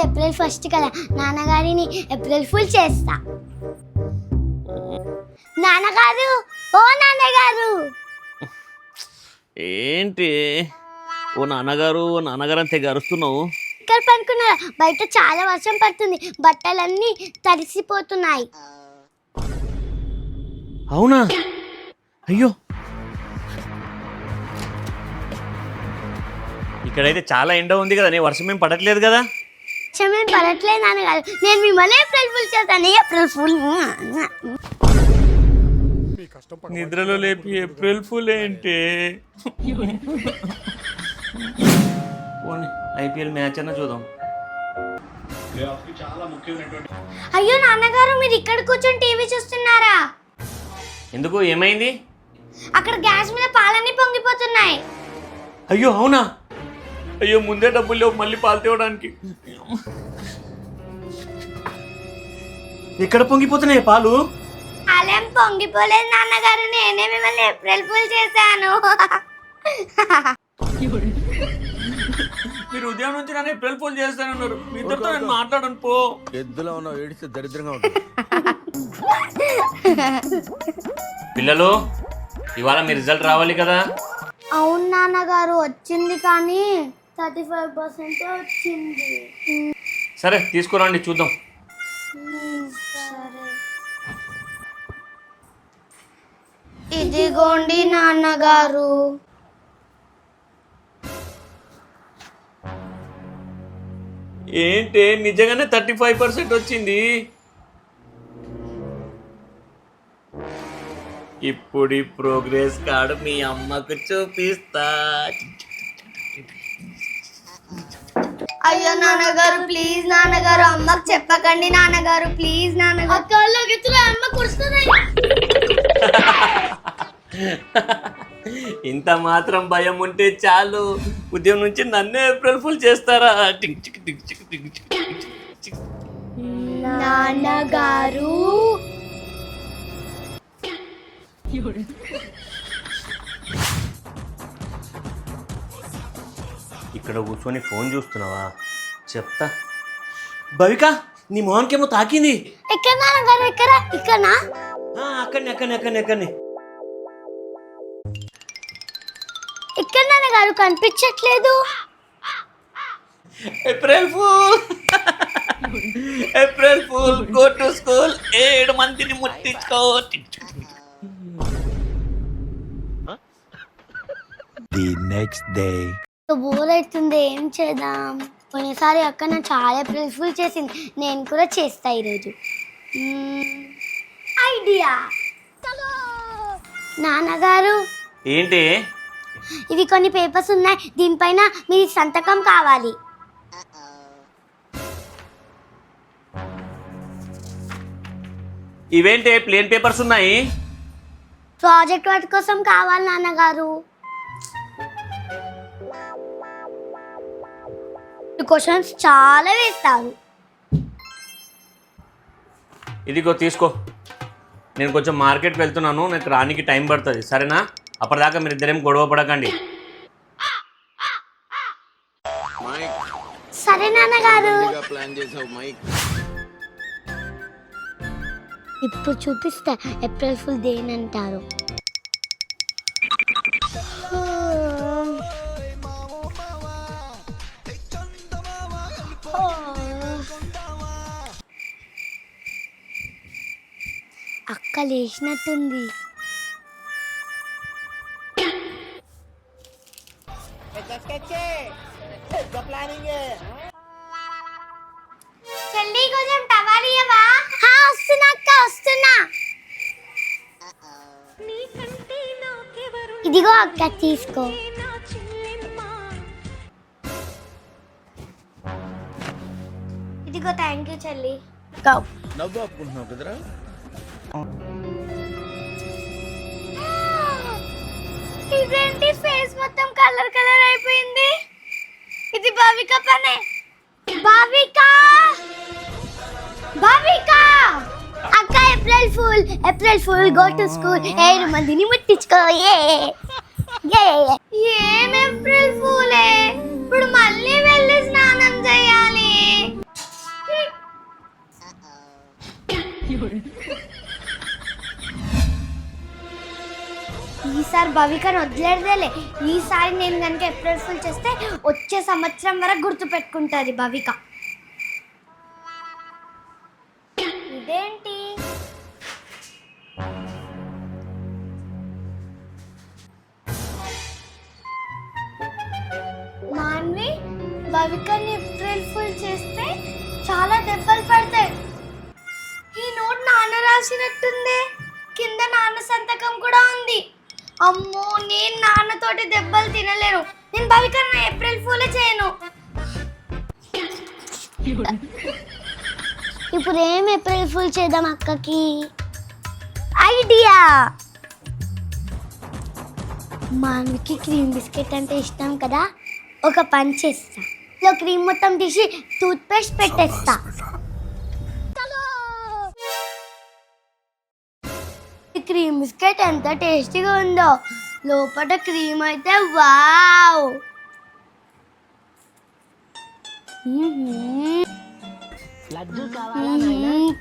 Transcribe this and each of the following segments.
April 1 కదా, నాన్నగారిని April full చేస్తా. నాన్నగారు, ఓ నాన్నగారు. ఏంటి ఓ నాన్నగారు అంతే గరుస్తున్నావు? ఇక్కడ పనుకున్నారా? బయట చాలా వర్షం పడుతుంది, బట్టలన్నీ తడిసిపోతున్నాయి. అవునా? అయ్యో, ఇక్కడైతే చాలా ఎండ ఉంది కదా, నీ వర్షం ఏం పడట్లేదు కదా? వర్షం ఏం పడట్లేదు నాన్నగారు, నేను మిమ్మల్ని ఏప్రిల్ ఫుల్ చేస్తాను. April full. నిద్రలో లేపి ఏప్రిల్ ఫుల్ ఏంటి? ఐపీఎల్ మ్యాచ్ అన్న చూద్దాం. అయ్యో నాన్నగారు, మీరు ఇక్కడ కూర్చొని టీవీ చూస్తున్నారా? ఎందుకు, ఏమైంది? అక్కడ గ్యాస్ మీద పాలన్నీ పొంగిపోతున్నాయి. అయ్యో అవునా? అయ్యో, ముందే డబ్బులు లేవు మళ్ళీ పాలు తేవడానికి. ఎక్కడ పొంగిపోతున్నాయి పాలు? పాలేం పొంగిపోలేదు నాన్నగారు, నేనే మిమ్మల్ని ఏప్రిల్ ఫుల్ చేశాను. మీరు ఉదయం నుంచి నన్ను ఏప్రిల్ ఫుల్ చేస్తానన్నారు. మీతో నేను మాట్లాడను పో. ఎద్దులో ఉన్న ఏడిస్తే దరిద్రంగా ఉంటుంది. పిల్లలు, ఇవాళ మీ రిజల్ట్ రావాలి కదా? అవును నాన్నగారు, వచ్చింది కానీ 35% వచ్చింది. సరే తీసుకురండి చూద్దాం. సరే, ఇదిగోండి నాన్నగారు. ఏంటి, నిజంగానే 35% వచ్చింది? ఇప్పుడు ఈ ప్రోగ్రెస్ కార్డు మీ అమ్మకు చూపిస్తా. అయ్యో నాన్నగారు, ప్లీజ్ నాన్నగారు, అమ్మకు చెప్పకండి నాన్నగారు, ప్లీజ్ నాన్నగారు. అమ్మ కుడుస్తున్నాయి. ఇంత మాత్రం భయం ఉంటే చాలు, ఉదయం నుంచి నన్నే ఏప్రిల్ ఫుల్ చేస్తారా? నాన్నగారు, ఇక్కడ కూర్చొని ఫోన్ చూస్తున్నావా? చెప్తా. భవిక, నీ మొహానికేమో తాకింది. ఎక్కడ నాన్నగారు? ఇక్కడనా? అక్కడనే. ఇక్కడ నాన్నగారు కనిపించట్లేదు. April fool go to school, 7 మందిని ముట్టించుకో. The next day. బోర్ అవుతుంది, ఏం చేద్దాం? పోయినసారి అక్క నన్ను చాలా ఏప్రిల్ ఫుల్ చేసింది, నేను కూడా చేస్తా ఈరోజు. ఐడియా. నాన్నగారు, ఏంటి? ఇవి కొన్ని పేపర్స్ ఉన్నాయి, దీనిపైన మీ సంతకం కావాలి. ఇవేంటి ప్లేన్ పేపర్స్ ఉన్నాయి? ప్రాజెక్ట్ వర్క్ కోసం కావాలి నాన్నగారు. క్వశ్చన్స్ చాలా వేస్తారు. ఇదిగో తీసుకో. నేను కొంచెం మార్కెట్కి వెళ్తున్నాను, నాకు రానికి టైం పడుతుంది, సరేనా? అప్పటిదాకా మీరు ఇద్దరేం గొడవ పడకండి. సరే నాన్నగారు. ఇప్పుడు చూపిస్తా ఏప్రిల్ ఫుల్ దేనంటారు. అక్క లేచినట్టుంది. చెల్లి, కొంచెం టవల్ ఇవ్వవా? వస్తున్నా అక్క, వస్తున్నా. ఇదిగో అక్క, తీసుకో. ఇదిగో, థ్యాంక్ యూ చెల్లి. నవ్వు ఆపుకుంటున్నావు కదరా? ఇదేంటి, ఫేస్ మొత్తం కలర్ కలర్ అయిపోయింది. ఇది భావిక పనే. భావిక అక్క, April fool go to school, 7 మందిని ముట్టించుకో. ఏం ఏప్రిల్ ఫూలే, ఇప్పుడు మళ్ళీ వెళ్ళి స్నానం చేయాలి. ఈసారి భవికను వదిలేదేలే. ఈసారి నేను కనుక ఏప్రిల్ ఫుల్ చేస్తే వచ్చే సంవత్సరం వరకు గుర్తు పెట్టుకుంటుంది భవిక. ఇదేంటి మాన్వి, భవికని ఏప్రిల్ ఫుల్ చేస్తే చాలా దెబ్బలు పడతాయి. ఈ నోట్ నాన్న రాసినట్టుంది, కింద నాన్న సంతకం కూడా ఉంది. అమ్మో, నేను నాన్నతోటి దెబ్బలు తినలేను. నేను భవికన్న ఏప్రిల్ ఫూలే చేయను. ఇప్పుడు ఏం ఏప్రిల్ ఫుల్ చేద్దాం అక్కకి? ఐడియా! మాన్వికి క్రీమ్ బిస్కెట్ అంటే ఇష్టం కదా, ఒక పని చేస్తా. లో క్రీమ్ మొత్తం తీసి టూత్ పేస్ట్ పెట్టేస్తా. క్రీమ్ బిస్కెట్ ఎంత టేస్టీగా ఉందో, లోపల క్రీమ్ అయితే వావ్.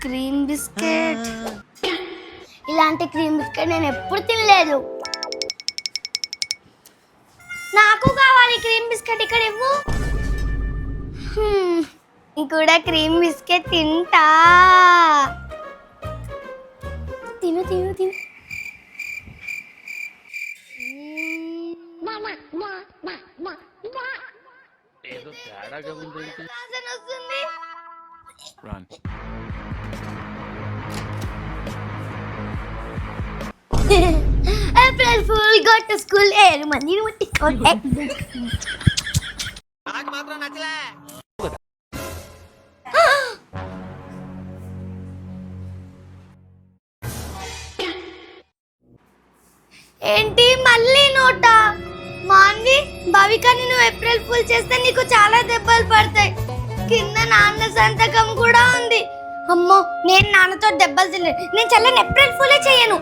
క్రీమ్ బిస్కెట్, ఇలాంటి క్రీమ్ బిస్కెట్ నేను ఎప్పుడు తినలేదు. నాకు కావాలి క్రీమ్ బిస్కెట్, ఇక్కడ ఇవ్వు. నేను కూడా క్రీమ్ బిస్కెట్ తింటా. తిను తిను తిను. వాసన వస్తుంది. April fool go to school. 7 మందిని ముట్టించుకోండి. ఏంటి మళ్ళీ నోట? మాన్వి, భవికని నువ్వు ఏప్రిల్ ఫుల్ చేస్తే నీకు చాలా దెబ్బలు పడతాయి. కింద నాన్న సంతకం కూడా ఉంది. అమ్మో, నేను నాన్నతో దెబ్బలు తినలేదు. నేను చెల్లని ఏప్రిల్ ఫులే చేయను.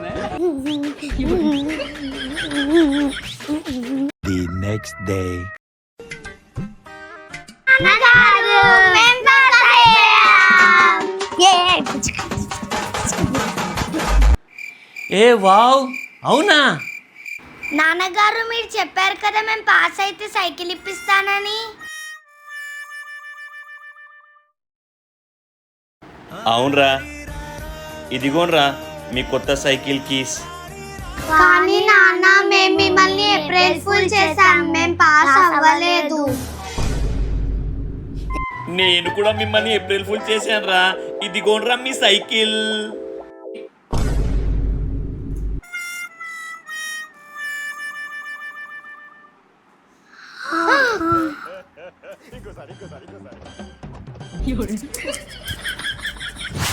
The next day. A wow, అవునా? నాన్నగారు, మీరు చెప్పారు కదా మేము పాస్ అయితే సైకిల్ ఇప్పిస్తానని. అవునరా, ఇదిగోనరా మీ కొత్త సైకిల్ కీస్. కానీ నాన్న, మేము మిమ్మల్ని ఏప్రిల్ ఫుల్ చేసాం, మేము పాస్ అవ్వలేదు. నేను కూడా మిమ్మల్ని ఏప్రిల్ ఫుల్ చేశాను రా, ఇదిగోనరా మీ సైకిల్.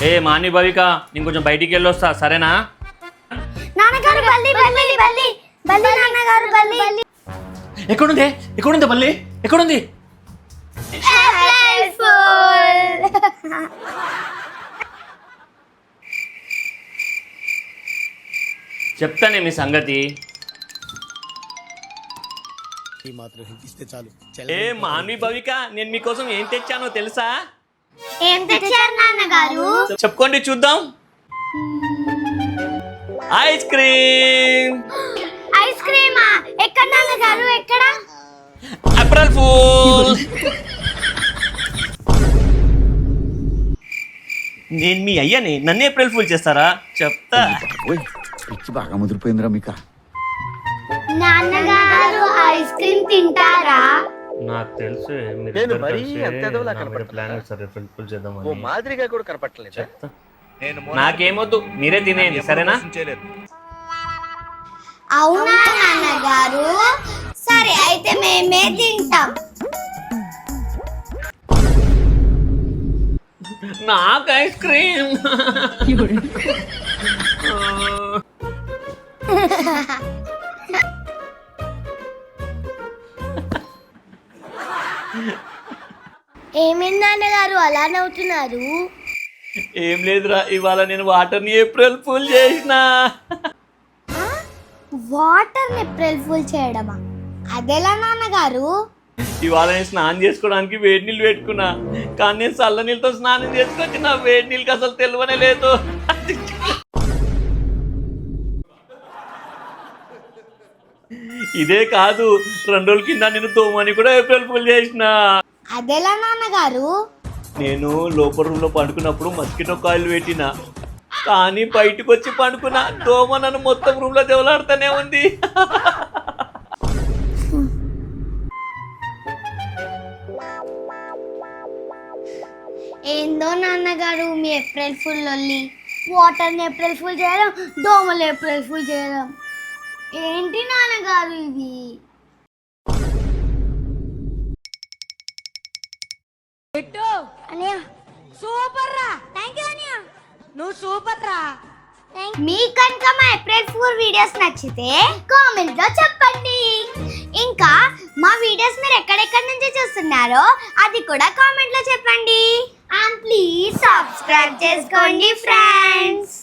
ఏ మాని భవిక, నేను కొంచెం బయటికి వెళ్ళొస్తా, సరేనా? నాన్నగారు బల్లి బల్లి బల్లి బల్లి, నాన్నగారు బల్లి. ఎక్కడుంది ఎక్కడుంది బల్లి, ఎక్కడుంది? April full. చెప్తానే మీ సంగతి. ఏ మాన్వి భవిక, నేను మీకోసం ఏం తెచ్చానో తెలుసా? ఏం తెచ్చారు నాన్నగారు? చెప్పుకోండి చూద్దాం. Ice cream. ఐస్ క్రీమా? ఎక్కడ నాన్నగారు, ఎక్కడ? April fool. నేను మీ అయ్యని, నన్ను ఏప్రిల్ ఫూల్ చేస్తారా? చెప్తా. పిచ్చి బాగా ముదిరిపోయిందిరా మీకు. నాన్నగారు ఐస్ క్రీమ్ తింటారా? నాకు తెలుసు నేను మరీ అంత ఎదవలా ప్లాన్ చేస్తారు ఏప్రిల్ ఫూల్ ఓ చేద్దామని. మాదిరిగా కూడా కనపట్టలేదు. చెప్తా. నాకేమొద్దు, మీరే తినేయండి, సరేనా? అవునా నాన్నగారు? సరే, అయితే మేమే తింటాం. నాకు ఐస్ క్రీమ్. ఏమైంది నాన్నగారు అలా నవ్వుతున్నారు? ఏం లేదురా, ఇవాళ నేను వాటర్ని ఏప్రిల్ ఫూల్ చేసిన. వాటర్ ఏప్రిల్ ఫుల్ చేయడమా? అదెలా నాన్నగారు? ఇవాళ నేను స్నానం చేసుకోవడానికి వేడి నీళ్ళు పెట్టుకున్నా, కానీ నేను చల్ల నీళ్ళతో స్నానం చేసుకొచ్చి నా వేడి నీళ్ళకి అసలు తెలియనే లేదు. ఇదే కాదు 2 రోజుల కింద నేను తోమని కూడా ఏప్రిల్ ఫుల్ చేసిన. అదెలా నాన్నగారు? నేను లోపల రూమ్లో పండుకున్నప్పుడు మస్కిటో కాయిల్ పెట్టిన, కానీ బయటకు వచ్చి పండుకున్నా దోమ నన్ను మొత్తం రూమ్లో దెవలాడుతూనే ఉంది. ఏందో నాన్నగారు మీ ఏప్రిల్ ఫుల్ లొల్లి. వాటర్ని ఏప్రిల్ ఫుల్ చేయడం, దోమలు ఏప్రిల్ ఫుల్ చేయడం. ఏంటి నాన్నగారు ఇది? సూపర్ రా. థ్యాంక్ యూ అనియా, నువ్వు సూపర్ రా. మీ కనుక మా ఏప్రిల్ ఫుల్ వీడియోస్ నచ్చితే కామెంట్ లో చెప్పండి. ఇంకా మా వీడియోస్ మీరు ఎక్కడెక్కడి నుంచి చూస్తున్నారో అది కూడా కామెంట్ లో చెప్పండి. అండ్ ప్లీజ్ సబ్స్క్రైబ్ చేసుకోండి ఫ్రెండ్స్.